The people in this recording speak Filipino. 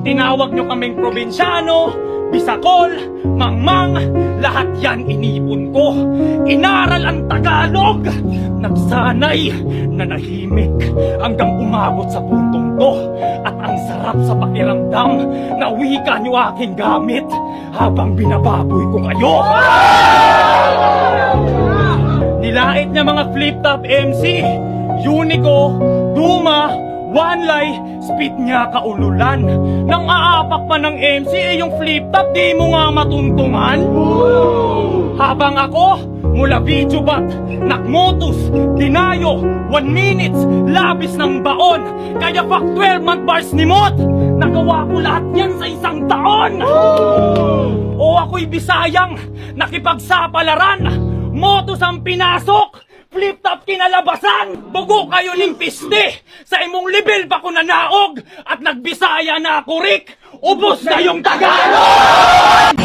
Tinawag nyo kaming probinsyano, bisakol, mangmang, lahat yan inipon ko. Inaral ang Tagalog, nagsanay, nanahimik, hanggang umabot sa puntong to. At ang sarap sa pakiramdam na wika nyo aking gamit habang binababoy ko kayo. Nilait niya mga flip-top MC, Unico, Duma, One Lie, speed niya kaululan. Nang aapak pa ng MC, yung flip-top di mo nga matuntungan. Habang ako, mula video bat, nakmotus, dinayo, 1 minutes, labis ng baon. Kaya fuck 12-month bars ni Mot, nagawa ko lahat yan sa isang taon. O ako'y Bisayang, nakipagsapalaran, motos ang pinasok, flip-top kinalabasan. Bugo kayo ning piste, sa imong level pa ko nanaog, at nagbisaya na ako Rick, ubos na yung Tagalog!